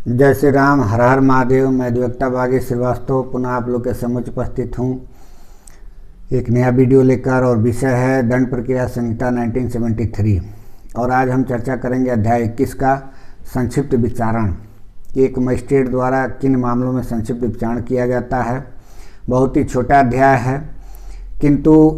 जय श्री राम। हर हर महादेव। मैं द्विवेकता बागी श्रीवास्तव पुनः आप लोग के समक्ष उपस्थित हूँ एक नया वीडियो लेकर, और विषय है दंड प्रक्रिया संहिता 1973। और आज हम चर्चा करेंगे अध्याय 21 का संक्षिप्त विचारण। एक मजिस्ट्रेट द्वारा किन मामलों में संक्षिप्त विचारण किया जाता है। बहुत ही छोटा अध्याय है, किंतु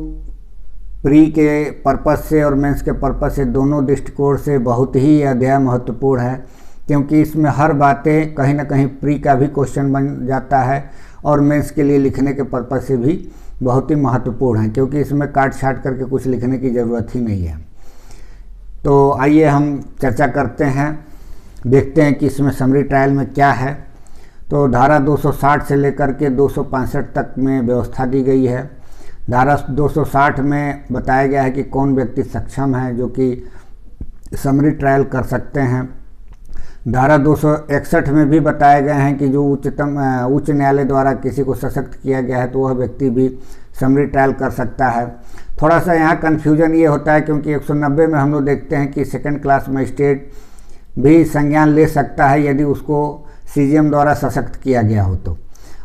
प्री के पर्पस से और मेंस के पर्पस से दोनों दृष्टिकोण से बहुत ही यह अध्याय महत्वपूर्ण है, क्योंकि इसमें हर बातें कहीं ना कहीं प्री का भी क्वेश्चन बन जाता है और मेंस के लिए लिखने के पर्पस से भी बहुत ही महत्वपूर्ण है, क्योंकि इसमें काट छाट करके कुछ लिखने की ज़रूरत ही नहीं है। तो आइए हम चर्चा करते हैं, देखते हैं कि इसमें समरी ट्रायल में क्या है। तो धारा 260 से लेकर के 265 तक में व्यवस्था दी गई है। धारा 260 में बताया गया है कि कौन व्यक्ति सक्षम है जो कि समरी ट्रायल कर सकते हैं। धारा 261 में भी बताए गए हैं कि जो उच्च न्यायालय द्वारा किसी को सशक्त किया गया है तो वह व्यक्ति भी समरी ट्रायल कर सकता है। थोड़ा सा यहाँ कन्फ्यूजन ये होता है, क्योंकि 190 में हम लोग देखते हैं कि सेकंड क्लास मजिस्ट्रेट भी संज्ञान ले सकता है यदि उसको सीजीएम द्वारा सशक्त किया गया हो तो।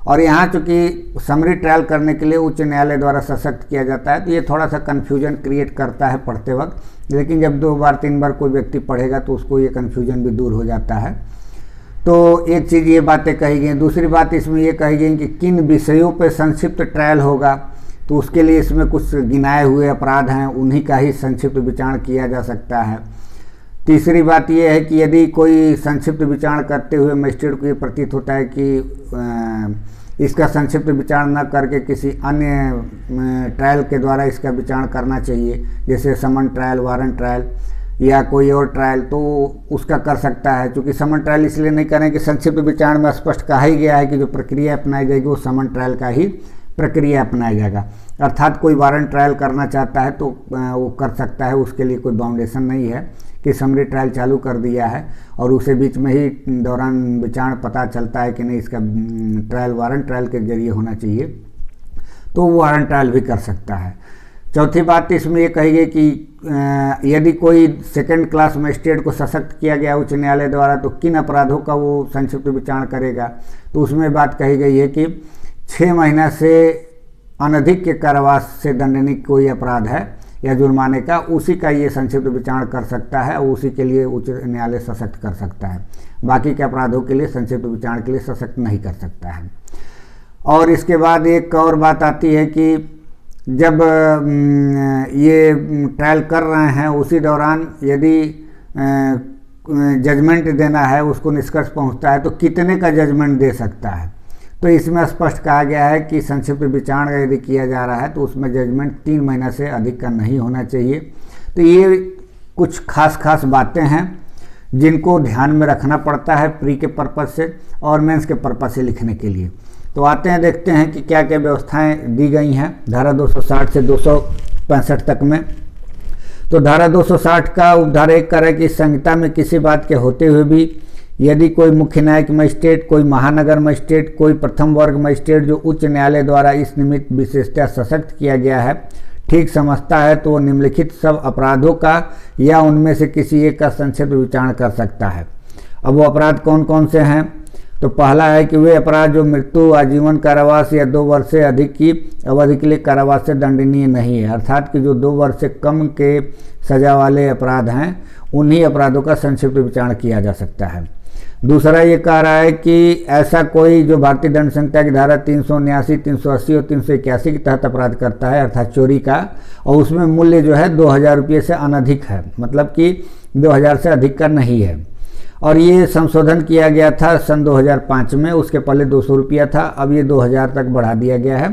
और यहाँ चूँकि समरी ट्रायल करने के लिए उच्च न्यायालय द्वारा सशक्त किया जाता है, तो ये थोड़ा सा कन्फ्यूजन क्रिएट करता है पढ़ते वक्त। लेकिन जब 2 बार 3 बार कोई व्यक्ति पढ़ेगा तो उसको ये कन्फ्यूजन भी दूर हो जाता है। तो एक चीज़ ये बातें कही गई। दूसरी बात इसमें ये कही गई कि किन विषयों पे संक्षिप्त ट्रायल होगा, तो उसके लिए इसमें कुछ गिनाए हुए अपराध हैं, उन्हीं का ही संक्षिप्त विचारण किया जा सकता है। तीसरी बात यह है कि यदि कोई संक्षिप्त विचारण करते हुए मजिस्ट्रेट को ये प्रतीत होता है कि इसका संक्षिप्त विचारण न करके किसी अन्य ट्रायल के द्वारा इसका विचारण करना चाहिए, जैसे समन ट्रायल, वारंट ट्रायल या कोई और ट्रायल, तो उसका कर सकता है। क्योंकि समन ट्रायल इसलिए नहीं करें कि संक्षिप्त विचारण में स्पष्ट कहा ही गया है कि जो प्रक्रिया अपनाई जाएगी वो समन ट्रायल का ही प्रक्रिया अपनाया जाएगा। अर्थात कोई वारंट ट्रायल करना चाहता है तो वो कर सकता है, उसके लिए कोई बाउंडेशन नहीं है कि समरी ट्रायल चालू कर दिया है और उसे बीच में ही दौरान विचारण पता चलता है कि नहीं इसका ट्रायल वारंट ट्रायल के जरिए होना चाहिए, तो वो वारंट ट्रायल भी कर सकता है। चौथी बात इसमें ये कही गई कि यदि कोई सेकंड क्लास मजिस्ट्रेट को सशक्त किया गया उच्च न्यायालय द्वारा तो किन अपराधों का वो संक्षिप्त विचारण करेगा। तो उसमें बात कही गई है कि 6 महीना से अनधिक के कारावास से दंडनीय कोई अपराध है या जुर्माने का, उसी का ये संक्षिप्त विचारण कर सकता है और उसी के लिए उच्च न्यायालय सशक्त कर सकता है। बाकी के अपराधों के लिए संक्षिप्त विचारण के लिए सशक्त नहीं कर सकता है। और इसके बाद एक और बात आती है कि जब ये ट्रायल कर रहे हैं उसी दौरान यदि जजमेंट देना है, उसको निष्कर्ष पहुंचता है तो कितने का जजमेंट दे सकता है। तो इसमें स्पष्ट कहा गया है कि संक्षिप्त विचारण यदि किया जा रहा है तो उसमें जजमेंट 3 महीना से अधिक का नहीं होना चाहिए। तो ये कुछ खास बातें हैं जिनको ध्यान में रखना पड़ता है प्री के पर्पस से और मेंस के पर्पस से लिखने के लिए। तो आते हैं, देखते हैं कि क्या क्या व्यवस्थाएं दी गई हैं धारा 260 से 265 तक में। तो धारा 260 का उपधारा 1 कर है कि संहिता में किसी बात के होते हुए भी यदि कोई मुख्य न्यायिक मजिस्ट्रेट, कोई महानगर मजिस्ट्रेट, कोई प्रथम वर्ग मजिस्ट्रेट जो उच्च न्यायालय द्वारा इस निमित्त विशेषतः सशक्त किया गया है ठीक समझता है तो वो निम्नलिखित सब अपराधों का या उनमें से किसी एक का संक्षिप्त विचारण कर सकता है। अब वो अपराध कौन कौन से हैं? तो पहला है कि वे अपराध जो मृत्यु, आजीवन कारावास या 2 वर्ष से अधिक की अवधि के लिए कारावास से दंडनीय नहीं है। अर्थात कि जो 2 वर्ष से कम के सजा वाले अपराध हैं उन्हीं अपराधों का संक्षिप्त विचारण किया जा सकता है। दूसरा ये कह रहा है कि ऐसा कोई जो भारतीय दंड संहिता की धारा 379, 380 और 381 के तहत अपराध करता है, अर्थात चोरी का, और उसमें मूल्य जो है 2000 रुपये से अनधिक है, मतलब कि 2000 से अधिक का नहीं है। और ये संशोधन किया गया था सन 2005 में, उसके पहले 200 रुपया था, अब ये 2000 तक बढ़ा दिया गया है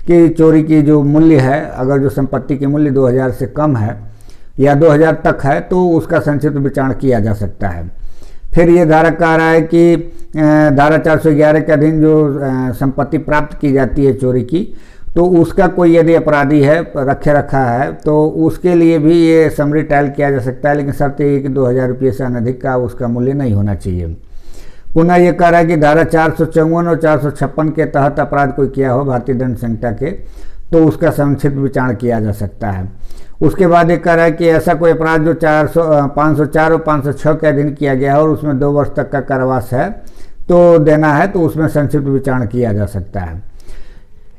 कि चोरी की जो मूल्य है, अगर जो संपत्ति की मूल्य 2000 से कम है या 2000 तक है तो उसका संक्षिप्त विचारण किया जा सकता है। फिर ये धारा कह रहा है कि धारा 411 के अधीन जो संपत्ति प्राप्त की जाती है चोरी की, तो उसका कोई यदि अपराधी है, रखे रखा है, तो उसके लिए भी ये समरी ट्रायल किया जा सकता है, लेकिन शर्त ये कि 2000 रुपये से अनधिक का उसका मूल्य नहीं होना चाहिए। पुनः ये कह रहा है कि धारा 454 और 456 के तहत अपराध कोई किया हो भारतीय दंड संहिता के, तो उसका संक्षिप्त विचारण किया जा सकता है। उसके बाद एक कह रहा है कि ऐसा कोई अपराध जो 504 और 506 के अधीन किया गया है और उसमें 2 वर्ष तक का कारावास है तो देना है, तो उसमें संक्षिप्त विचारण किया जा सकता है।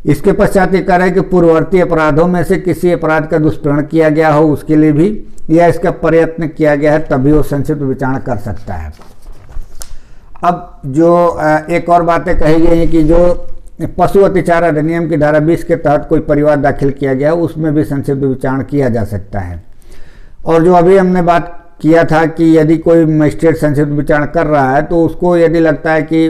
इसके पश्चात ये कह रहा है कि पूर्ववर्ती अपराधों में से किसी अपराध का दुष्प्रण किया गया हो उसके लिए भी, या इसका प्रयत्न किया गया है तभी वो संक्षिप्त विचारण कर सकता है। अब जो एक और बातें कही गई हैं कि जो पशु अत्याचार अधिनियम की धारा 20 के तहत कोई परिवार दाखिल किया गया उसमें भी संक्षिप्त विचारण किया जा सकता है। और जो अभी हमने बात किया था कि यदि कोई मजिस्ट्रेट संक्षिप्त विचारण कर रहा है तो उसको यदि लगता है कि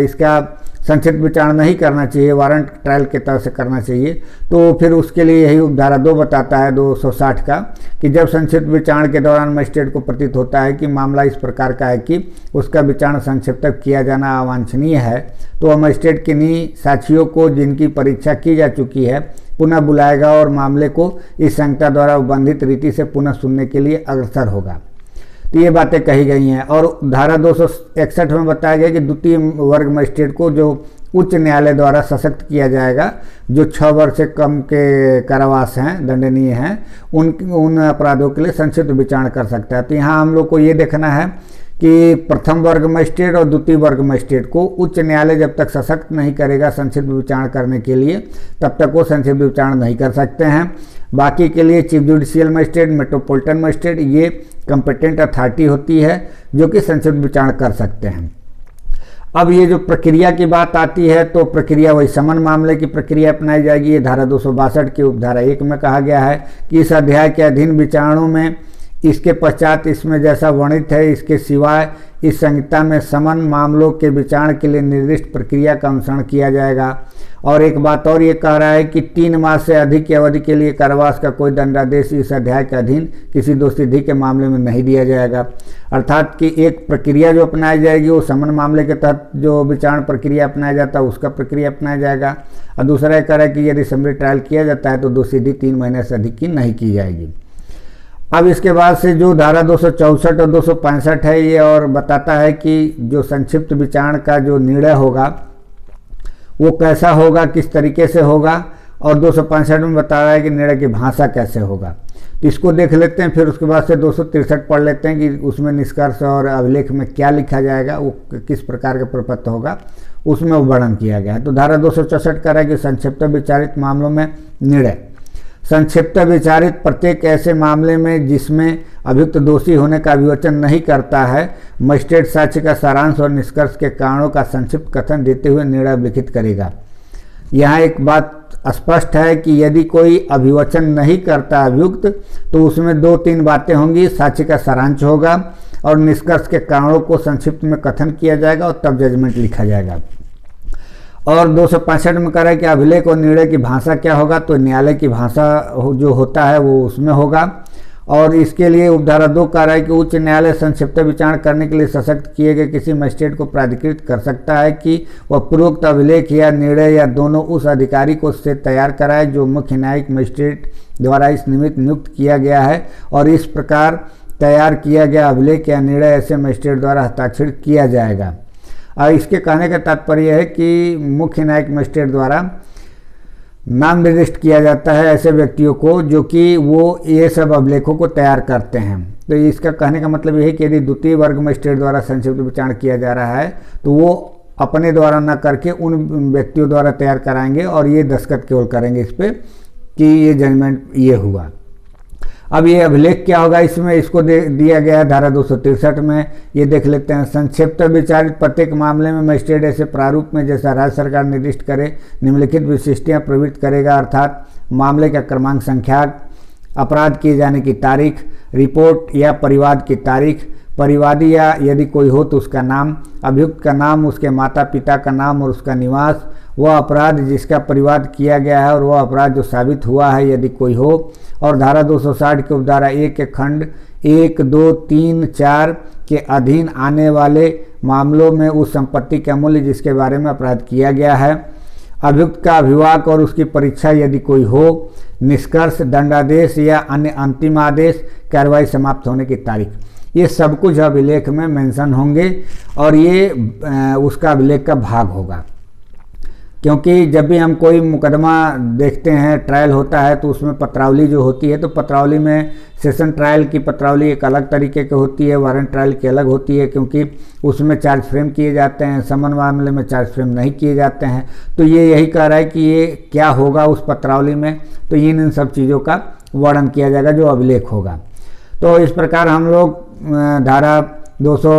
इसका संक्षिप्त विचारण नहीं करना चाहिए, वारंट ट्रायल के तरह से करना चाहिए, तो फिर उसके लिए यही उपधारा 2 बताता है 260 का कि जब संक्षिप्त विचारण के दौरान मजिस्ट्रेट को प्रतीत होता है कि मामला इस प्रकार का है कि उसका विचारण संक्षिप्त किया जाना अवांछनीय है, तो वह मजिस्ट्रेट किन्हीं साक्षियों को जिनकी परीक्षा की जा चुकी है पुनः बुलाएगा और मामले को इस संहिता द्वारा उबंधित रीति से पुनः सुनने के लिए अग्रसर होगा। तो ये बातें कही गई हैं। और धारा 261 में बताया गया कि द्वितीय वर्ग मजिस्ट्रेट को जो उच्च न्यायालय द्वारा सशक्त किया जाएगा, जो 6 वर्ष से कम के कारावास हैं, दंडनीय हैं, उन अपराधों के लिए संक्षिप्त विचारण कर सकता है। तो यहाँ हम लोग को ये देखना है कि प्रथम वर्ग मजिस्ट्रेट और द्वितीय वर्ग मजिस्ट्रेट को उच्च न्यायालय जब तक सशक्त नहीं करेगा संक्षिप्त विचारण करने के लिए, तब तक वो संक्षिप्त विचारण नहीं कर सकते हैं। बाकी के लिए chief judicial magistrate, metropolitan magistrate, ये कंपिटेंट अथॉरिटी होती है जो कि संक्षिप्त विचारण कर सकते हैं। अब ये जो प्रक्रिया की बात आती है तो प्रक्रिया वही समन मामले की प्रक्रिया अपनाई जाएगी। ये धारा 262 की उपधारा 1 में कहा गया है कि इस अध्याय के अधीन विचारणों में इसके पश्चात इसमें जैसा वर्णित है इसके सिवाय इस संहिता में समन मामलों के विचारण के लिए निर्दिष्ट प्रक्रिया का अनुसरण किया जाएगा। और एक बात और ये कह रहा है कि 3 मास से अधिक की अवधि के लिए कारावास का कोई दंडादेश इस अध्याय के अधीन किसी दोषिधि के मामले में नहीं दिया जाएगा। अर्थात कि एक प्रक्रिया जो अपनाई जाएगी वो समन मामले के तहत जो विचारण प्रक्रिया अपनाया जाता है उसका प्रक्रिया अपनाया जाएगा। और दूसरा ये कह रहा है कि यदि समरी ट्रायल किया जाता है तो दोषिधि 3 महीने से अधिक की नहीं की जाएगी। अब इसके बाद से जो धारा 264 और 265 है ये और बताता है कि जो संक्षिप्त विचारण का जो निर्णय होगा वो कैसा होगा, किस तरीके से होगा, और 265 में बता रहा है कि निर्णय की भाषा कैसे होगा। तो इसको देख लेते हैं, फिर उसके बाद से 263 पढ़ लेते हैं कि उसमें निष्कर्ष और अभिलेख में क्या लिखा जाएगा, वो किस प्रकार का प्रपत्र होगा, उसमें वर्णन किया गया है। तो धारा 264 कह रहा है कि संक्षिप्त विचारित मामलों में निर्णय। संक्षिप्त विचारित प्रत्येक ऐसे मामले में जिसमें अभियुक्त दोषी होने का विवेचन नहीं करता है, मजिस्ट्रेट साक्ष्य का सारांश और निष्कर्ष के कारणों का संक्षिप्त कथन देते हुए निर्णय लिखित करेगा। यहाँ एक बात स्पष्ट है कि यदि कोई अभिवचन नहीं करता अभियुक्त तो उसमें 2-3 बातें होंगी। साक्ष्य का सारांश होगा और निष्कर्ष के कारणों को संक्षिप्त में कथन किया जाएगा और तब जजमेंट लिखा जाएगा। और 265 में कह रहा है कि अभिलेख और निर्णय की भाषा क्या होगा, तो न्यायालय की भाषा जो होता है वो उसमें होगा। और इसके लिए उपधारा 2 कह रहा है कि उच्च न्यायालय संक्षिप्त विचारण करने के लिए सशक्त किए गए किसी मजिस्ट्रेट को प्राधिकृत कर सकता है कि वह पूर्वोक्त अभिलेख या निर्णय या दोनों उस अधिकारी को से तैयार कराए जो मुख्य न्यायिक मजिस्ट्रेट द्वारा इस निमित्त नियुक्त किया गया है, और इस प्रकार तैयार किया गया अभिलेख या निर्णय ऐसे मजिस्ट्रेट द्वारा हस्ताक्षरित किया जाएगा। और इसके कहने का तात्पर्य है कि मुख्य न्यायिक मजिस्ट्रेट द्वारा नाम निर्दिष्ट किया जाता है ऐसे व्यक्तियों को जो कि वो ये सब अभिलेखों को तैयार करते हैं। तो इसका कहने का मतलब ये है कि यदि द्वितीय वर्ग मजिस्ट्रेट द्वारा संक्षिप्त विचारण किया जा रहा है तो वो अपने द्वारा न करके उन व्यक्तियों द्वारा तैयार कराएंगे और ये दस्तखत केवल करेंगे इस पर कि ये जजमेंट ये हुआ। अब ये अभिलेख क्या होगा इसमें, इसको दिया गया है धारा 263 में। ये देख लेते हैं। संक्षिप्त विचारित प्रत्येक मामले में मजिस्ट्रेट ऐसे प्रारूप में जैसा राज्य सरकार निर्दिष्ट करे निम्नलिखित विशिष्टियाँ प्रवृत्त करेगा, अर्थात मामले का क्रमांक, संख्या, अपराध किए जाने की तारीख, रिपोर्ट या परिवाद की तारीख, परिवादी या यदि कोई हो तो उसका नाम, अभियुक्त का नाम, उसके माता पिता का नाम और उसका निवास, वह अपराध जिसका परिवाद किया गया है और वह अपराध जो साबित हुआ है यदि कोई हो। और धारा 260 के उपधारा 1 के खंड 1, 2, 3, 4 के अधीन आने वाले मामलों में उस संपत्ति का मूल्य जिसके बारे में अपराध किया गया है, अभियुक्त का अभिभावक और उसकी परीक्षा यदि कोई हो, निष्कर्ष, दंडादेश या अन्य अंतिम आदेश, कार्रवाई समाप्त होने की तारीख, ये सब कुछ अभिलेख में मेंशन होंगे और ये उसका अभिलेख का भाग होगा। क्योंकि जब भी हम कोई मुकदमा देखते हैं, ट्रायल होता है, तो उसमें पत्रावली जो होती है, तो पत्रावली में सेशन ट्रायल की पत्रावली एक अलग तरीके की होती है, वारंट ट्रायल की अलग होती है, क्योंकि उसमें चार्ज फ्रेम किए जाते हैं, समन मामले में चार्ज फ्रेम नहीं किए जाते हैं। तो ये यही कह रहा है कि ये क्या होगा उस पत्रावली में, तो इन सब चीज़ों का वर्णन किया जाएगा जो अभिलेख होगा। तो इस प्रकार हम लोग धारा 200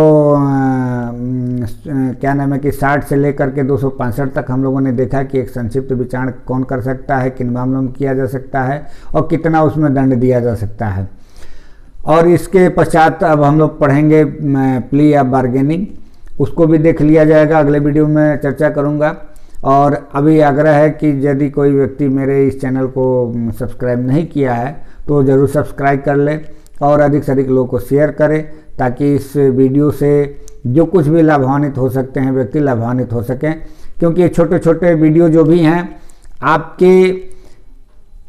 क्या नाम है कि 60 से लेकर के 265 तक हम लोगों ने देखा कि एक संक्षिप्त विचारण कौन कर सकता है, किन मामलों में किया जा सकता है और कितना उसमें दंड दिया जा सकता है। और इसके पश्चात अब हम लोग पढ़ेंगे प्ली ऑफ बार्गेनिंग, उसको भी देख लिया जाएगा, अगले वीडियो में चर्चा करूँगा। और अभी आग्रह है कि यदि कोई व्यक्ति मेरे इस चैनल को सब्सक्राइब नहीं किया है तो ज़रूर सब्सक्राइब कर ले और अधिक से अधिक लोगों को शेयर करें, ताकि इस वीडियो से जो कुछ भी लाभान्वित हो सकते हैं व्यक्ति लाभान्वित हो सकें। क्योंकि ये छोटे छोटे वीडियो जो भी हैं आपके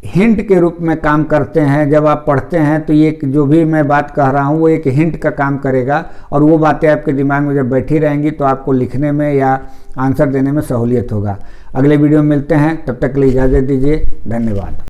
हिंट के रूप में काम करते हैं। जब आप पढ़ते हैं तो ये जो भी मैं बात कह रहा हूँ वो एक हिंट का काम करेगा और वो बातें आपके दिमाग में जब बैठी रहेंगी तो आपको लिखने में या आंसर देने में सहूलियत होगा। अगले वीडियो में मिलते हैं, तब तक के लिए इजाज़त दीजिए, धन्यवाद।